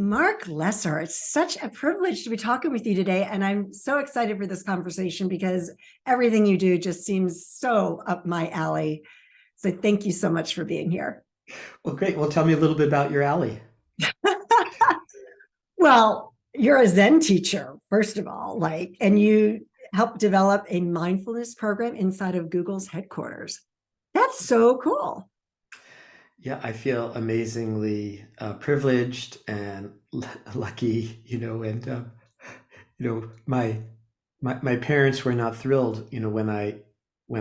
Marc Lesser, it's such a privilege to be talking with you today. And I'm so excited for this conversation because everything you do just seems so up my alley. So thank you so much for being here. Well, great. Well, tell me a little bit about your alley. Well, you're a Zen teacher, first of all, and you helped develop a mindfulness program inside of Google's headquarters. That's so cool. Yeah, I feel amazingly privileged and lucky, and my parents were not thrilled, when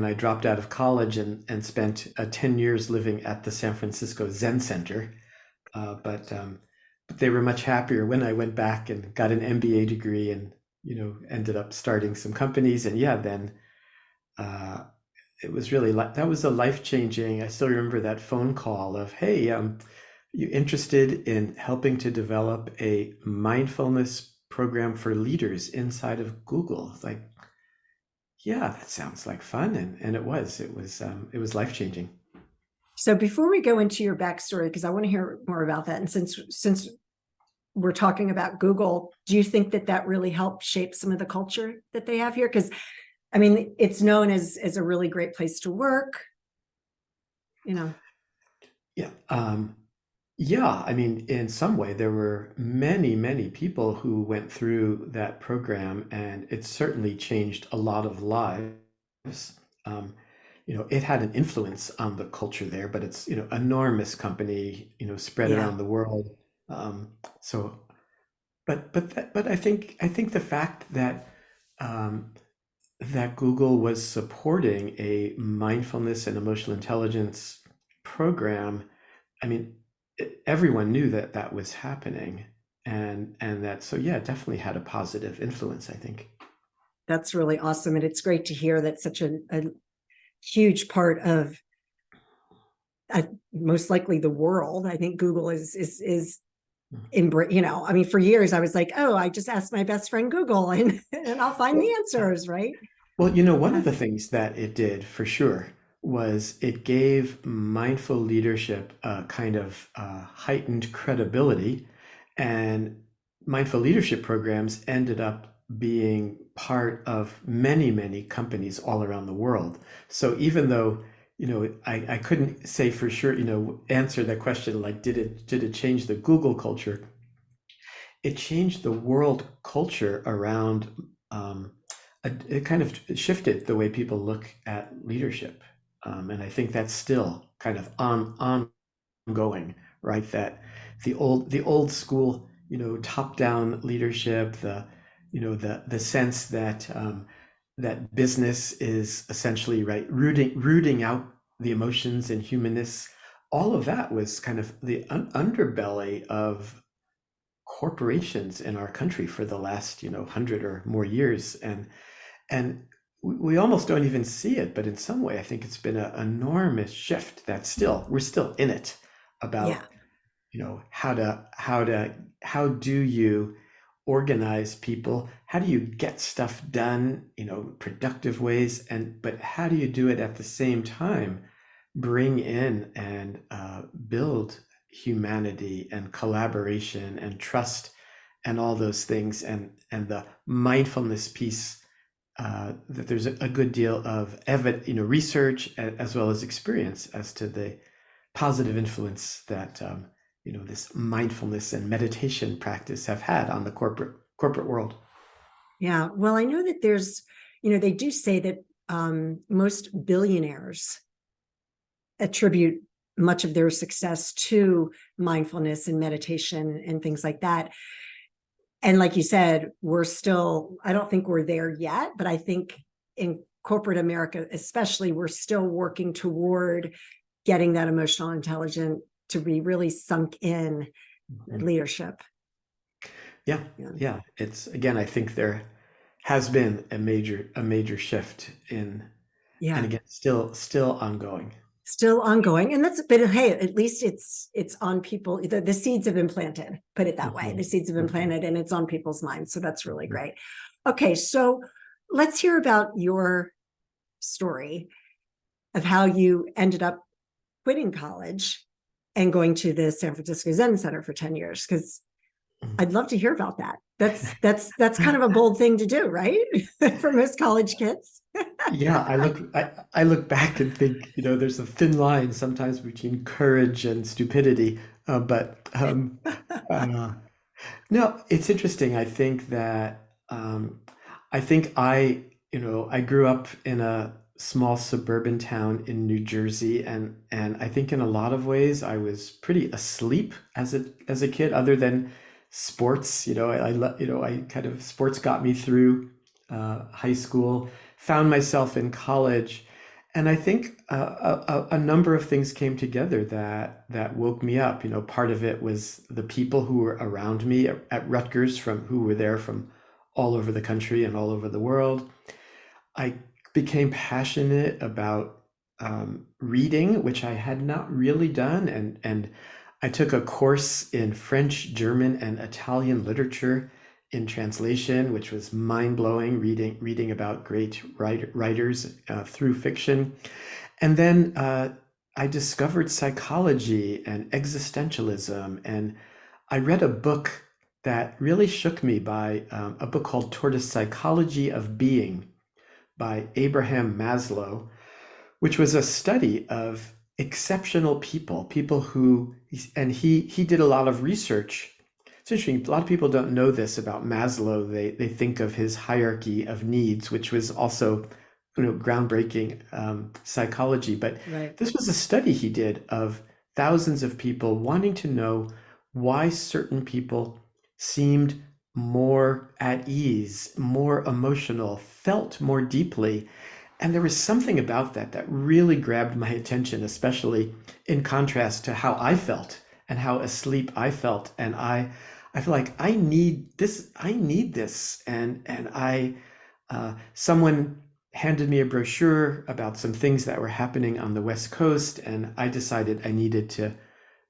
I dropped out of college and spent 10 years living at the San Francisco Zen Center. But they were much happier when I went back and got an MBA degree and ended up starting some companies. And yeah, then uh, it was really like that was a life changing. I still remember that phone call of, "Hey, you interested in helping to develop a mindfulness program for leaders inside of Google?" It's like, yeah, that sounds like fun, and it was life changing. So before we go into your backstory, because I want to hear more about that, and since we're talking about Google, do you think that that really helped shape some of the culture that they have here? Because I mean, it's known as a really great place to work, you know. Yeah. Yeah, I mean, in some way, there were many, many people who went through that program, and it certainly changed a lot of lives. Um, it had an influence on the culture there, but it's, enormous company, spread Yeah. around the world. So, but I think the fact um, that Google was supporting a mindfulness and emotional intelligence program. I mean, everyone knew that that was happening, and that, so yeah, it definitely had a positive influence, I think. That's really awesome. And it's great to hear that such a huge part of most likely the world. I think Google is in, I mean, for years I was like, oh, I just asked my best friend Google and I'll find the Well, answers, right? well, one Yeah. of the things that it did for sure was it gave mindful leadership a kind of heightened credibility, and mindful leadership programs ended up being part of many, many companies all around the world. So even though, I couldn't say for sure, answer that question like, did it change the Google culture? It changed the world culture around. Um, it kind of shifted the way people look at leadership, and I think that's still kind of ongoing, right? That the old school, top-down leadership, the sense that that business is essentially, right, rooting out the emotions and humanness. All of that was kind of the underbelly of corporations in our country for the last 100 or more years, and we almost don't even see it, but in some way I think it's been an enormous shift that still we're still in it, Yeah. about how do you organize people, how do you get stuff done, productive ways, but how do you do it at the same time, bring in and build humanity and collaboration and trust and all those things, and the mindfulness piece, that there's a good deal of research as well as experience as to the positive influence that this mindfulness and meditation practice have had on the corporate world. Yeah. Well, I know that they do say that most billionaires attribute much of their success to mindfulness and meditation and things like that. And like you said, I don't think we're there yet, but I think in corporate America, especially, we're still working toward getting that emotional intelligence to be really sunk in Mhm. leadership. Yeah, Yeah. yeah. It's, again, I think there has been a major shift and Yeah. again, still ongoing. Still ongoing. And but hey, at least it's on people. The seeds have been planted, put it that way. The Mhm, seeds have been mhm, planted and it's on people's minds. So that's really mhm. great. Okay, so let's hear about your story of how you ended up quitting college and going to the San Francisco Zen Center for 10 years. Because I'd love to hear about that. That's kind of a bold thing to do, right? For most college kids. Yeah, I look back and think, there's a thin line sometimes between courage and stupidity. But uh, no, it's interesting. I think I grew up in a small suburban town in New Jersey, and I think in a lot of ways I was pretty asleep as a kid, other than sports. I kind of sports got me through high school, found myself in college, and I think a number of things came together that woke me up. Part of it was the people who were around me at Rutgers, from who were there from all over the country and all over the world. I became passionate about reading, which I had not really done, and I took a course in French, German, and Italian literature in translation, which was mind-blowing, reading about great writers through fiction. And then I discovered psychology and existentialism, and I read a book that really shook me, by a book called Toward a Psychology of Being by Abraham Maslow, which was a study of exceptional people who, and he did a lot of research. It's interesting, a lot of people don't know this about Maslow. They think of his hierarchy of needs, which was also groundbreaking psychology. But Right. this was a study he did of thousands of people, wanting to know why certain people seemed more at ease, more emotional, felt more deeply. And there was something about that really grabbed my attention, especially in contrast to how I felt and how asleep I felt. And I feel like I need this. I need this. And someone handed me a brochure about some things that were happening on the West Coast, and I decided I needed to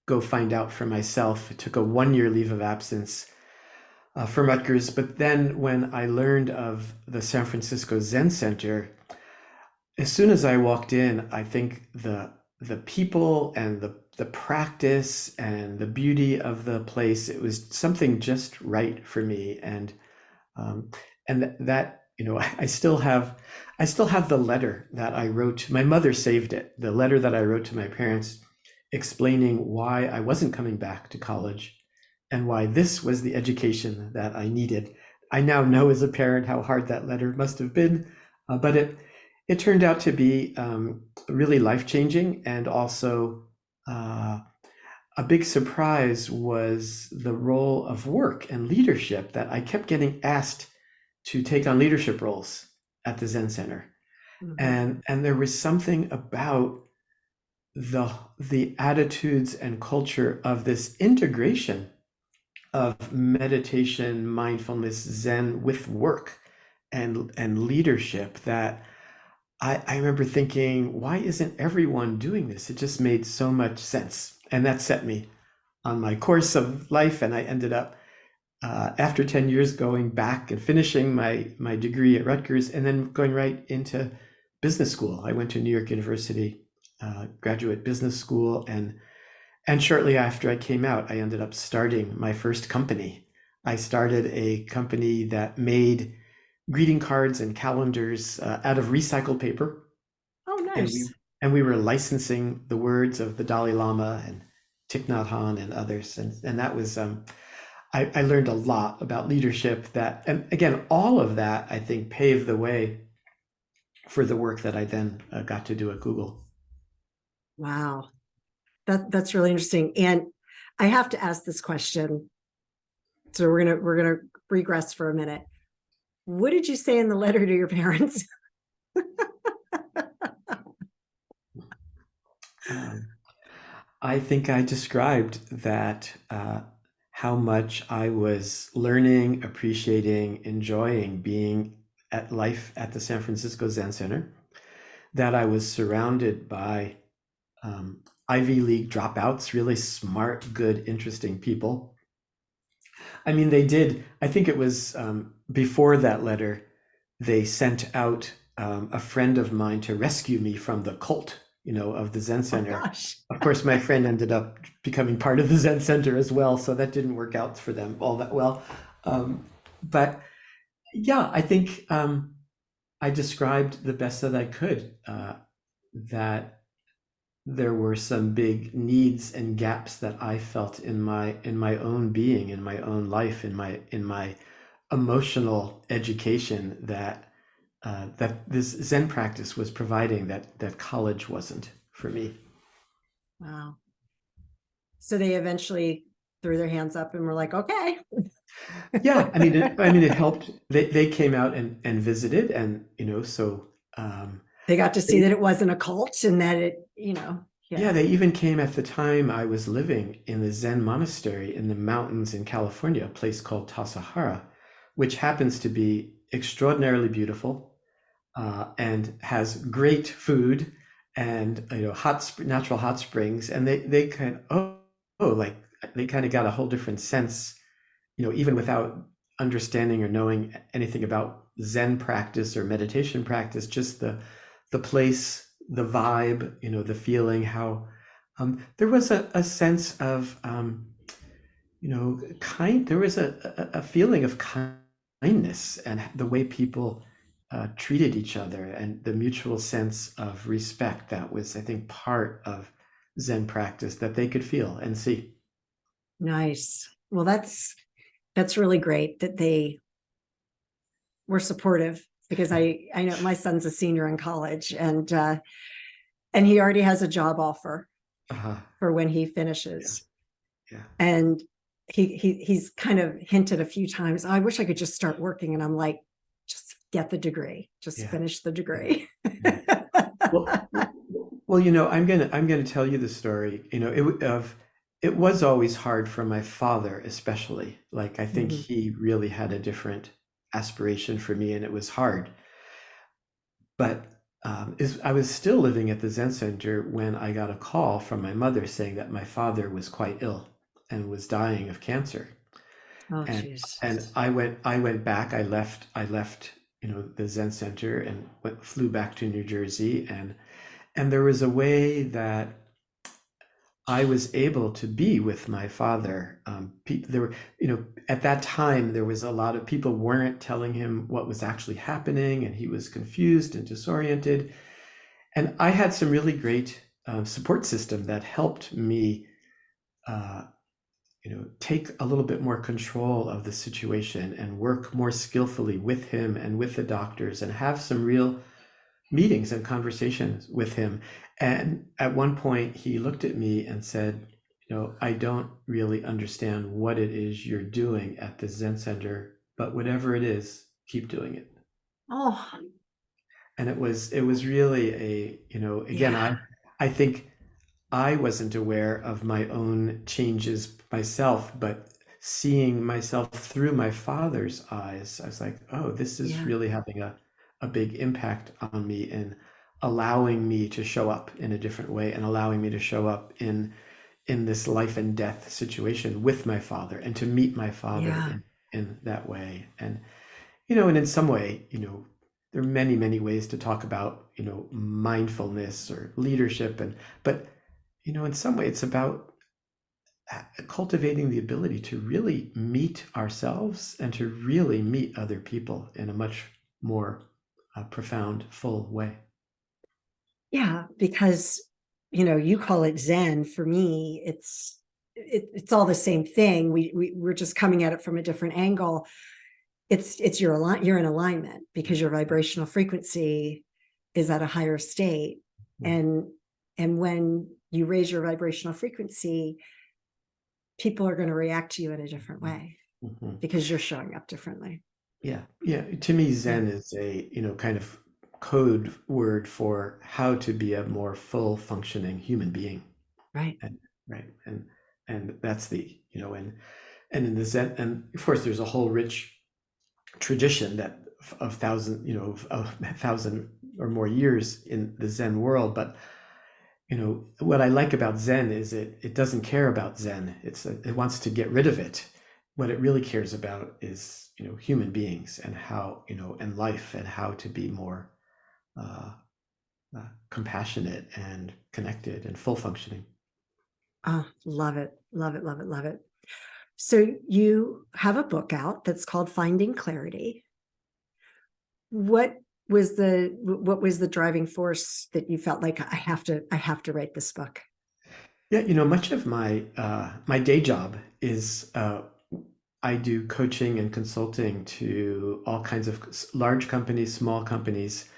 go find out for myself. It took a 1 year leave of absence from Rutgers. But then when I learned of the San Francisco Zen Center, as soon as I walked in, I think the people and the practice and the beauty of the place, it was something just right for me. Um, that I still have the letter that I wrote. My mother saved it. The letter that I wrote to my parents, explaining why I wasn't coming back to college and why this was the education that I needed. I now know as a parent how hard that letter must have been, but it turned out to be really life changing. And also, uh, a big surprise was the role of work and leadership, that I kept getting asked to take on leadership roles at the Zen Center. Mhm. And there was something about the attitudes and culture of this integration of meditation, mindfulness, Zen with work and leadership, that I remember thinking, why isn't everyone doing this? It just made so much sense. And that set me on my course of life. And I ended up, after 10 years, going back and finishing my degree at Rutgers, and then going right into business school. I went to New York University, graduate business school, and shortly after I came out, I ended up starting my first company. I started a company that made greeting cards and calendars out of recycled paper, Oh, and we nice. and we were licensing the words of the Dalai Lama and Thich Nhat Hanh and others, and that was I learned a lot about leadership. That, and again, all of that I think paved the way for the work that I then got to do at Google. Wow. That's really interesting. And I have to ask this question. So we're gonna regress for a minute. What did you say in the letter to your parents? Um, I think I described that how much I was learning, appreciating, enjoying being at life at the San Francisco Zen Center, that I was surrounded by Ivy League dropouts, really smart, good, interesting people. I mean, they did, I think it was before that letter, they sent out a friend of mine to rescue me from the cult. of the Zen Oh Center. gosh. Of course, my friend ended up becoming part of the Zen Center as well, so that didn't work out for them all that well. But yeah, I think I described the best that I could, that there were some big needs and gaps that I felt in my own being, in my own life, in my emotional education, that this Zen practice was providing, that college wasn't for me. Wow. So they eventually threw their hands up and were like, okay. Yeah, I mean, it helped. They came out and visited, and so They got to see they, that it wasn't a cult and that it, yeah, yeah. they even came at the time I was living in the Zen monastery in the mountains in California, a place called Tassajara, which happens to be extraordinarily beautiful, and has great food, and natural hot springs, and they kind of, like, they kind of got a whole different sense, even without understanding or knowing anything about Zen practice or meditation practice, just the place, the vibe, the feeling, how there was a sense of there was a feeling of kindness, and the way people treated each other, and the mutual sense of respect that was, I think, part of Zen practice that they could feel and see. Nice. Well, that's really great that they were supportive, because I know my son's a senior in college, and he already has a job offer Uh-huh. for when he Yeah. finishes. Yeah. And he's kind of hinted a few times, I wish I could just start working. And I'm like, just get the degree, just Yeah. finish the Yeah. degree. Yeah. Well, well, I'm gonna tell you the story. It was always hard for my father, especially. Like, I think Mhm. he really had a different aspiration for me, and it was hard. But I was still living at the Zen Center when I got a call from my mother saying that my father was quite ill and was dying of cancer. Oh, And geez. I went back. I left the Zen Center and flew back to New Jersey, and there was a way that I was able to be with my father. There were, at that time, there was a lot of people weren't telling him what was actually happening, and he was confused and disoriented. And I had some really great support system that helped me, uh, take a little bit more control of the situation and work more skillfully with him and with the doctors, and have some real meetings and conversations with him. And at one point, he looked at me and said, I don't really understand what it is you're doing at the Zen Center, but whatever it is, keep doing it. Oh, And it was really again, yeah. I think I wasn't aware of my own changes myself, but seeing myself through my father's eyes, I was like, oh, this is Yeah. really having a big impact on me, and allowing me to show up in a different way, and allowing me to show up in this life and death situation with my father, and to meet my father Yeah. in that way. And in some way, there are many, many ways to talk about, mindfulness or leadership, but in some way, it's about cultivating the ability to really meet ourselves and to really meet other people in a much more profound, full way. Yeah. Because, you call it Zen. For me, it's all the same thing. We're just coming at it from a different angle. You're in alignment because your vibrational frequency is at a higher state. And and when you raise your vibrational frequency, people are going to react to you in a different way Mhm. because you're showing up differently. Yeah, yeah. To me, Yeah. Zen is a kind of code word for how to be a more full functioning human being. Right. And right, and that's and in the Zen, and of course, there's a whole rich tradition that of thousand, of a thousand or more years in the Zen world. But what I like about Zen is it doesn't care about Zen. It wants to get rid of it. What it really cares about is human beings, and how and life, and how to be more uh, compassionate and connected and full functioning. Oh, love it. Love it. Love it. Love it. So you have a book out that's called Finding Clarity. What what was the driving force that you felt like I have to write this book? Yeah, much of my day job is I do coaching and consulting to all kinds of large companies, small companies.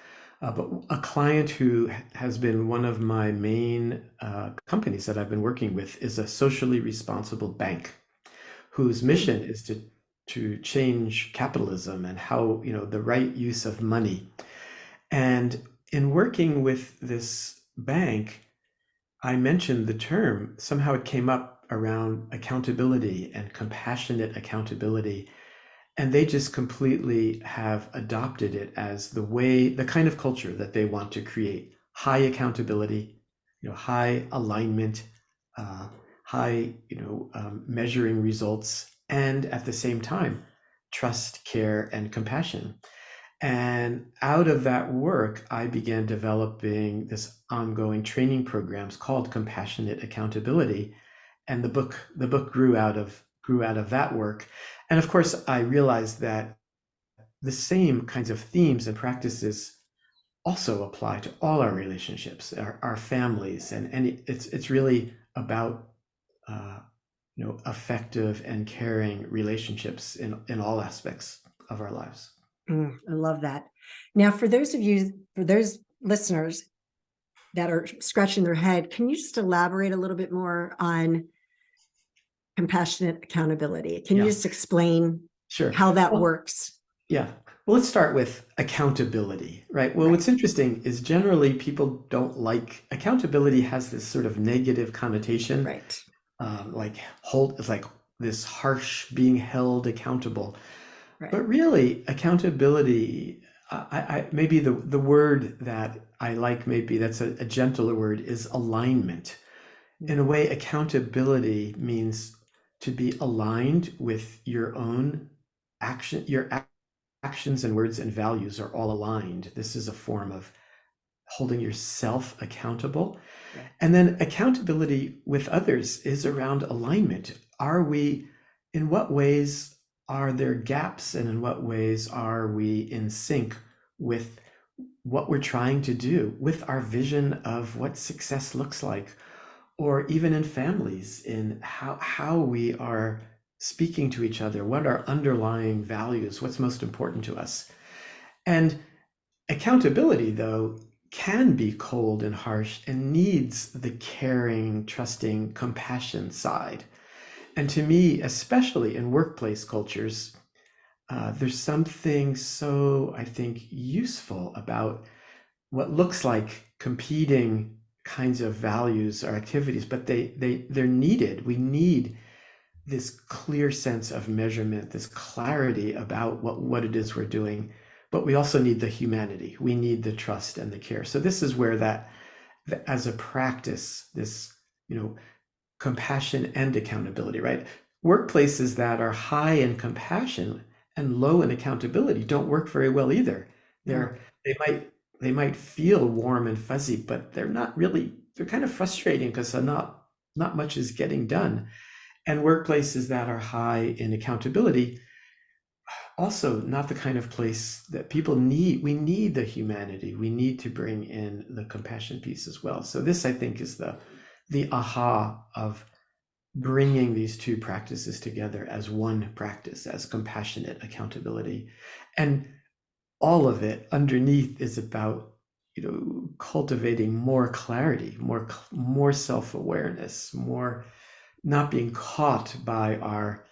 But a client who has been one of my main companies that I've been working with is a socially responsible bank whose Hmm. mission is to change capitalism and how, the right use of money. And in working with this bank, I mentioned the term, somehow it came up around accountability and compassionate accountability. And they just completely have adopted it as the kind of culture that they want to create. High accountability, high alignment, uh, high, measuring results, and at the same time, trust, care, and compassion. And out of that work, I began developing this ongoing training programs called Compassionate Accountability. And the book grew out of that work. And of course, I realized that the same kinds of themes and practices also apply to all our relationships, our families, and it's really about uh, effective and caring relationships in all aspects of our lives. I love that. Now, for those listeners that are scratching their head, can you just elaborate a little bit more on compassionate accountability? Can you Yeah, just explain sure. how that Well, works? yeah. Well, let's start with accountability, right? Well, Right, what's interesting is generally people don't like accountability has this sort of negative connotation, right, like hold, it's like this harsh being held accountable. right. But really, accountability, maybe the word that I like, maybe that's a gentler word, is alignment. In a Mhm. way, accountability means to be aligned with your own action, your actions and words and values are all aligned. This is a form of holding yourself accountable. Yeah. And then accountability with others is around alignment. In what ways are there gaps, and in what ways are we in sync with what we're trying to do, with our vision of what success looks like, or even in families, in how we are speaking to each other, what are underlying values, what's most important to us. And accountability, though, can be cold and harsh and needs the caring, trusting, compassion side. And to me, especially in workplace cultures, there's something so, I think, useful about what looks like competing kinds of values or activities, but they're needed. We need this clear sense of measurement, this clarity about what it is we're doing, but we also need the humanity. We need the trust and the care. So this is where as a practice, this, you know, compassion and accountability, right? Workplaces that are high in compassion and low in accountability don't work very well either. No. They might feel warm and fuzzy, but they're kind of frustrating because not much is getting done. And workplaces that are high in accountability, also not the kind of place that people need. We need the humanity. We need to bring in the compassion piece as well. So this, I think, is the aha of bringing these two practices together as one practice, as compassionate accountability. And all of it underneath is about, cultivating more clarity, more self-awareness, more not being caught by our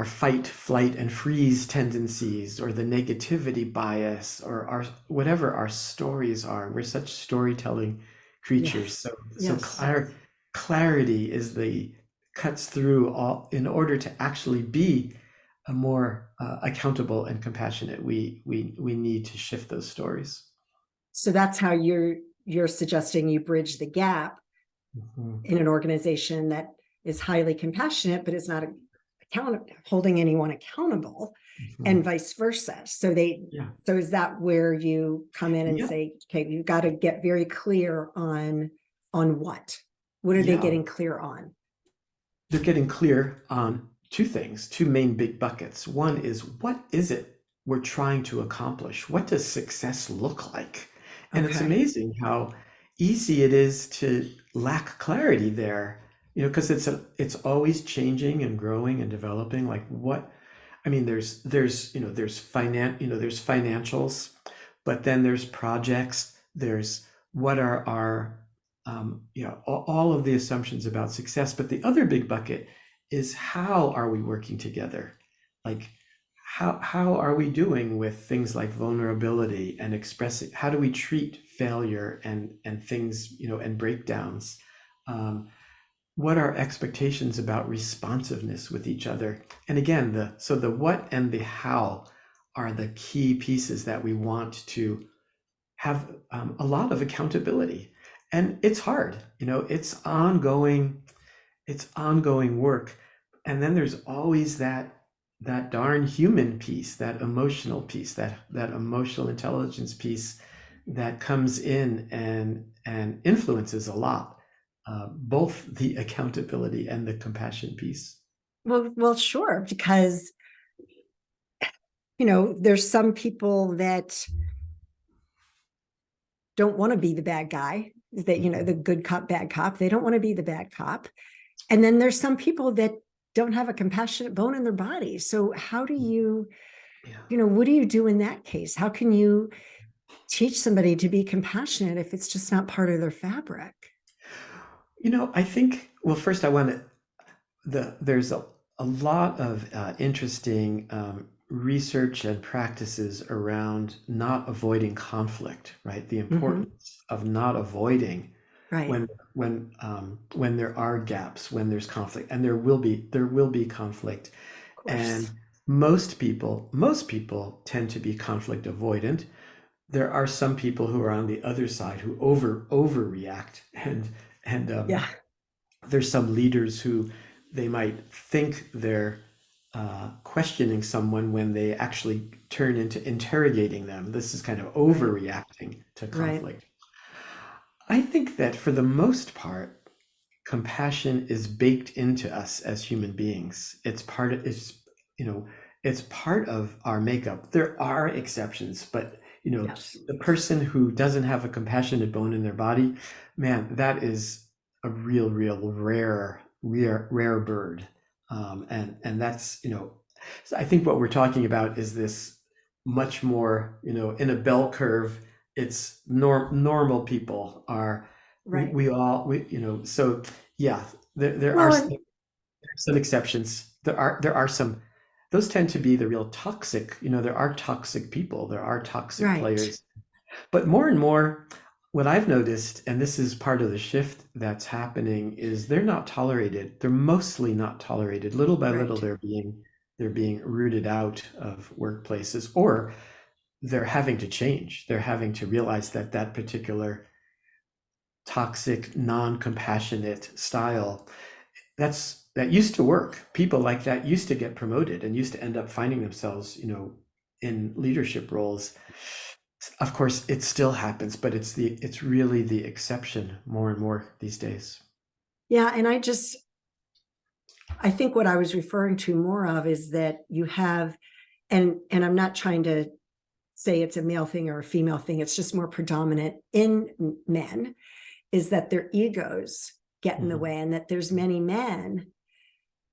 fight, flight, and freeze tendencies, or the negativity bias, or our whatever our stories are. We're such storytelling creatures. Yes. So Yes. clarity is the cuts through all in order to actually be a more accountable and compassionate. We need to shift those stories. So that's how you're suggesting you bridge the gap Mhm. in an organization that is highly compassionate but is not holding anyone accountable, and Mhm. vice versa. Yeah. So is that where you come in and Yeah. say, okay, you've got to get very clear on what? What are they Yeah. getting clear on? They're getting clear on two things, two main big buckets. One is, what is it we're trying to accomplish? What does success look like? And it's Okay. amazing how easy it is to lack clarity there, because it's always changing and growing and developing. Like what, I mean, there's financials, but then there's projects, there's what are our all of the assumptions about success. But the other big bucket is, how are we working together? Like, how are we doing with things like vulnerability and expressing? How do we treat failure and things, and breakdowns? What are expectations about responsiveness with each other? And again, the what and the how are the key pieces that we want to have a lot of accountability. And it's hard, it's ongoing work. And then there's always that darn human piece, that emotional piece, that emotional intelligence piece that comes in and influences a lot, both the accountability and the compassion piece. Well, sure, because there's some people that don't want to be the bad guy, that the good cop, bad cop. They don't want to be the bad cop. And then there's some people that don't have a compassionate bone in their body. So how do you, Yeah. what do you do in that case? How can you teach somebody to be compassionate if it's just not part of their fabric? I think, well, first I want to there's a lot of interesting research and practices around not avoiding conflict, right? The Mm-hmm. importance of not avoiding Right. when there are gaps, when there's conflict, and there will be conflict. Of course. And most people tend to be conflict avoidant. There are some people who are on the other side who overreact, and Yeah. there's some leaders who they might think they're questioning someone when they actually turn into interrogating them. This is kind of Right. overreacting to Right. conflict. I think that for the most part, compassion is baked into us as human beings. You know, it's part of our makeup. There are exceptions, but Yes. the person who doesn't have a compassionate bone in their body, man, that is a real rare bird. And that's, so I think what we're talking about is this much more, in a bell curve. It's normal people are, Right. so yeah, there are Well, and some exceptions. There are some, those tend to be the real toxic, there are toxic people, there are toxic right. players. But more and more, what I've noticed, and this is part of the shift that's happening, is they're not tolerated. They're mostly not tolerated. Little by little, Right. they're being rooted out of workplaces, or they're having to change. They're having to realize that that particular toxic, non-compassionate style, that used to work. People like that used to get promoted and used to end up finding themselves, in leadership roles. Of course, it still happens, but it's really the exception more and more these days. Yeah. And I think what I was referring to more of is that you have, and I'm not trying to say it's a male thing or a female thing, it's just more predominant in men, is that their egos get in the Mhm. way, and that there's many men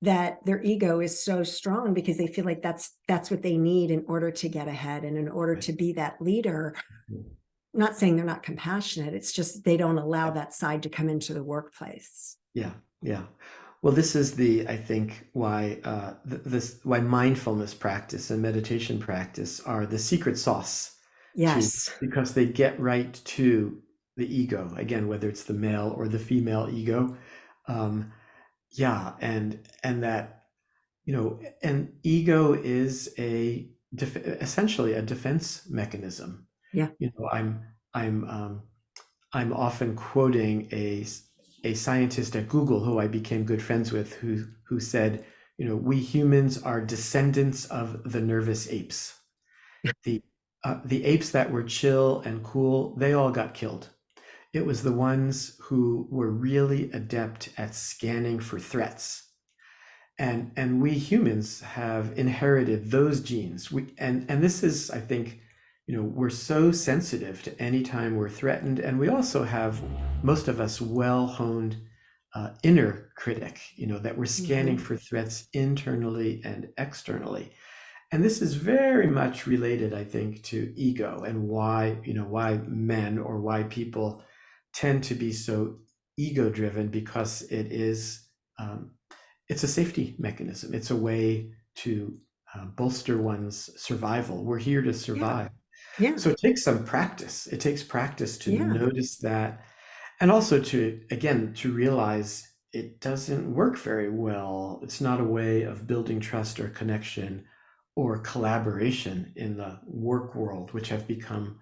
that their ego is so strong because they feel like that's what they need in order to get ahead and in order Right. to be that leader. Mhm. I'm not saying they're not compassionate, it's just they don't allow Yeah. that side to come into the workplace. Yeah. Yeah. Well, this is I think, why why mindfulness practice and meditation practice are the secret sauce to, Yes. because they get right to the ego again, whether it's the male or the female ego. Um, yeah, and that, and ego is essentially a defense mechanism. Yeah. You know, I'm often quoting a scientist at Google who I became good friends with, who said, we humans are descendants of the nervous apes. The the apes that were chill and cool, they all got killed. It was the ones who were really adept at scanning for threats. And we humans have inherited those genes. And this is, I think, we're so sensitive to any time we're threatened, and we also have, most of us, well-honed inner critic, that we're scanning Mhm. for threats internally and externally. And this is very much related, I think, to ego and why men or why people tend to be so ego driven, because um, it's a safety mechanism. It's a way to bolster one's survival. We're here to Yeah. survive. Yeah. So it takes some practice. It takes practice to Yeah. notice that, and also to realize it doesn't work very well. It's not a way of building trust or connection or collaboration in the work world, which have become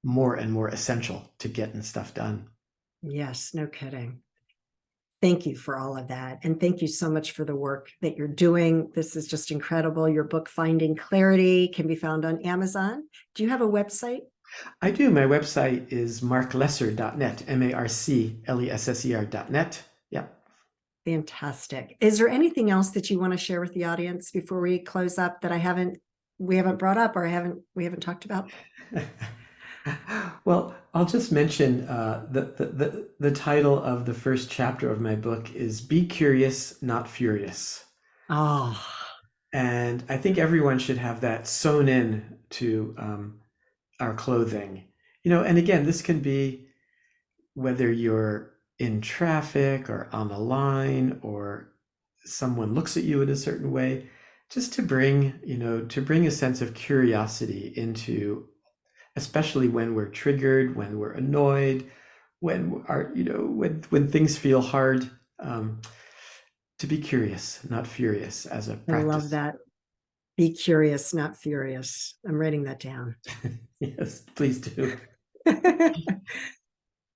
more and more essential to getting stuff done. Yes. No kidding. Thank you for all of that. And thank you so much for the work that you're doing. This is just incredible. Your book, Finding Clarity, can be found on Amazon. Do you have a website? I do. My website is marclesser.net, marclesser.net. Yeah. Fantastic. Is there anything else that you want to share with the audience before we close up that we haven't brought up, or we haven't talked about? Well, I'll just mention the title of the first chapter of my book is Be Curious, Not Furious. Oh, And I think everyone should have that sewn in to our clothing. And again, this can be whether you're in traffic or on a line or someone looks at you in a certain way, just to bring a sense of curiosity into, especially when we're triggered, when we're annoyed, when things feel hard, um, to be curious, not furious, as a I love practice. that. Be curious, not furious. I'm writing that down. Yes, please do.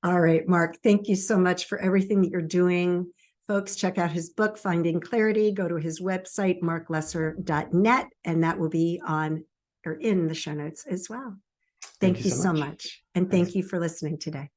All right, Marc, thank you so much for everything that you're doing. Folks, check out his book, Finding Clarity. Go to his website, marclesser.net, and that will be on or in the show notes as well. Thank you Thank you so so much. much. And Thanks. thank you for listening today.